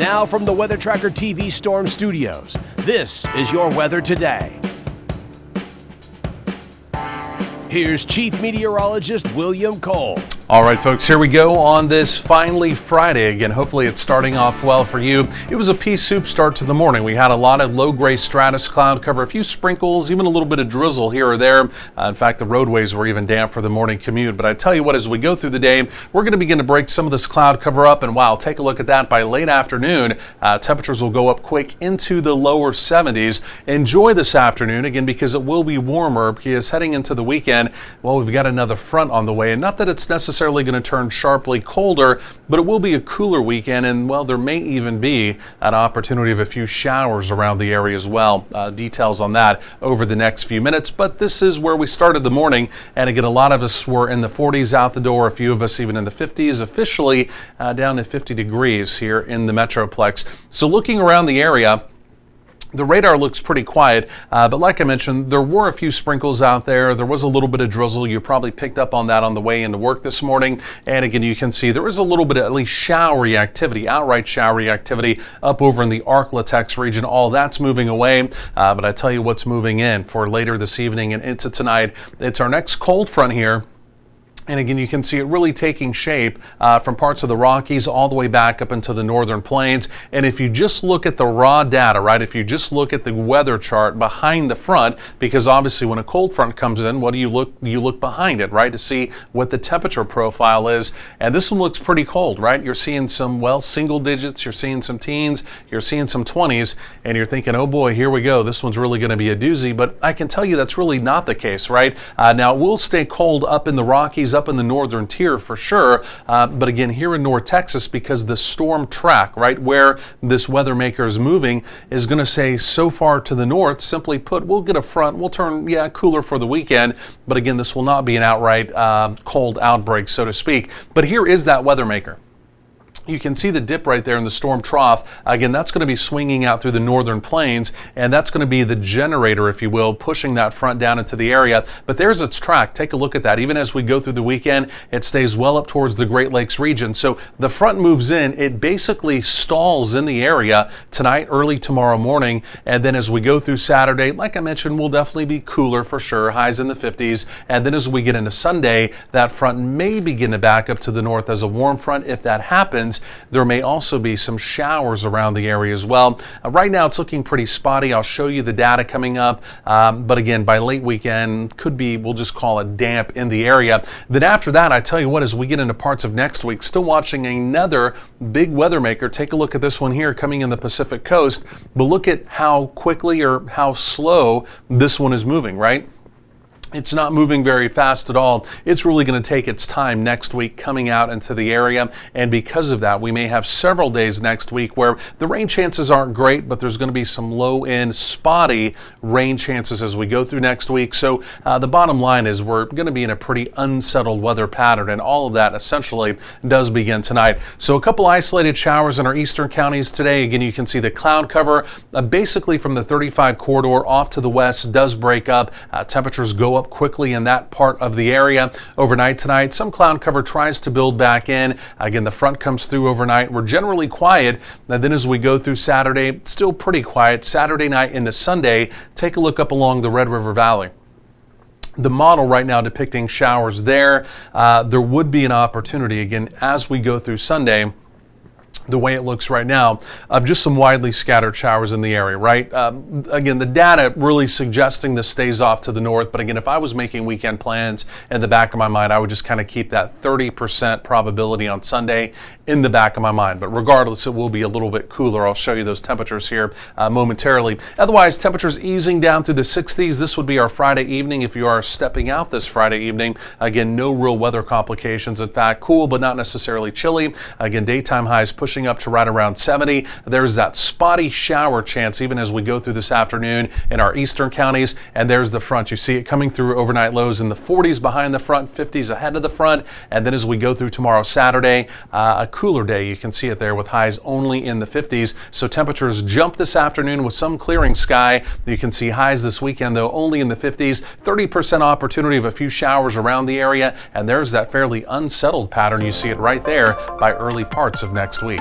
Now from the Weather Tracker TV Storm Studios, this is your weather today. Here's Chief Meteorologist William Cole. All right, folks, here we go on this finally Friday. Again, hopefully it's starting off well for you. It was a pea soup start to the morning. We had a lot of low-grade stratus cloud cover, a few sprinkles, even a little bit of drizzle here or there. In fact, the roadways were even damp for the morning commute. But I tell you what, as we go through the day, we're going to begin to break some of this cloud cover up. And wow, take a look at that. By late afternoon, temperatures will go up quick into the lower 70s. Enjoy this afternoon, again, because it will be warmer. Because heading into the weekend, well, we've got another front on the way. And not that it's necessarily going to turn sharply colder, but it will be a cooler weekend, and well, there may even be an opportunity of a few showers around the area as well. Details on that over the next few minutes, but this is where we started the morning, and again, a lot of us were in the 40s out the door, a few of us even in the 50s, officially down to 50 degrees here in the Metroplex. So looking around the area, the radar looks pretty quiet, but like I mentioned, there were a few sprinkles out there. There was a little bit of drizzle. You probably picked up on that on the way into work this morning. And again, you can see there is a little bit of at least showery activity, outright showery activity up over in the Ark-La-Tex region. All that's moving away, but I tell you what's moving in for later this evening and into tonight. It's our next cold front here. And again, you can see it really taking shape from parts of the Rockies all the way back up into the northern plains. And if you just look at the raw data, right, if you just look at the weather chart behind the front, because obviously when a cold front comes in, what do you look? You look behind it, right, to see what the temperature profile is. And this one looks pretty cold, right? You're seeing some, well, single digits, you're seeing some teens, you're seeing some 20s, and you're thinking, oh boy, here we go. This one's really going to be a doozy. But I can tell you that's really not the case, right? Now, it will stay cold up in the Rockies, up in the northern tier for sure, but again here in North Texas, because the storm track, right, where this weather maker is moving is going to say so far to the north, simply put, we'll get a front, we'll turn, cooler for the weekend, but again, this will not be an outright cold outbreak, so to speak. But here is that weather maker. You can see the dip right there in the storm trough. Again, that's going to be swinging out through the northern plains, and that's going to be the generator, if you will, pushing that front down into the area. But there's its track. Take a look at that. Even as we go through the weekend, it stays well up towards the Great Lakes region. So the front moves in. It basically stalls in the area tonight, early tomorrow morning. And then as we go through Saturday, like I mentioned, we'll definitely be cooler for sure, highs in the 50s. And then as we get into Sunday, that front may begin to back up to the north as a warm front. If that happens, there may also be some showers around the area as well. Right now it's looking pretty spotty. I'll show you the data coming up, but again, by late weekend could be, we'll just call it damp in the area. Then after that, I tell you what, as we get into parts of next week, still watching another big weather maker. Take a look at this one here coming in the Pacific coast, but look at how quickly or how slow this one is moving, right? It's not moving very fast at all. It's really going to take its time next week coming out into the area, and because of that, we may have several days next week where the rain chances aren't great, but there's going to be some low-end spotty rain chances as we go through next week. So the bottom line is we're going to be in a pretty unsettled weather pattern, and all of that essentially does begin tonight. So a couple isolated showers in our eastern counties today. Again, you can see the cloud cover basically from the 35 corridor off to the west does break up. Temperatures go up quickly in that part of the area. Overnight tonight, some cloud cover tries to build back in. Again, the front comes through overnight. We're generally quiet. And then as we go through Saturday, still pretty quiet. Saturday night into Sunday, take a look up along the Red River Valley. The model right now depicting showers there. There would be an opportunity, again, as we go through Sunday, the way it looks right now, of just some widely scattered showers in the area, right? Again, the data really suggesting this stays off to the north, but again, if I was making weekend plans, in the back of my mind, I would just kind of keep that 30% probability on Sunday in the back of my mind. But regardless, it will be a little bit cooler. I'll show you those temperatures here momentarily. Otherwise, temperatures easing down through the 60s. This would be our Friday evening if you are stepping out this Friday evening. Again, no real weather complications. In fact, cool, but not necessarily chilly. Again, daytime highs pushing up to right around 70. There's that spotty shower chance even as we go through this afternoon in our eastern counties. And there's the front. You see it coming through overnight lows in the 40s behind the front, 50s ahead of the front. And then as we go through tomorrow, Saturday, a cooler day. You can see it there with highs only in the 50s. So temperatures jump this afternoon with some clearing sky. You can see highs this weekend, though, only in the 50s. 30% opportunity of a few showers around the area. And there's that fairly unsettled pattern. You see it right there by early parts of next week.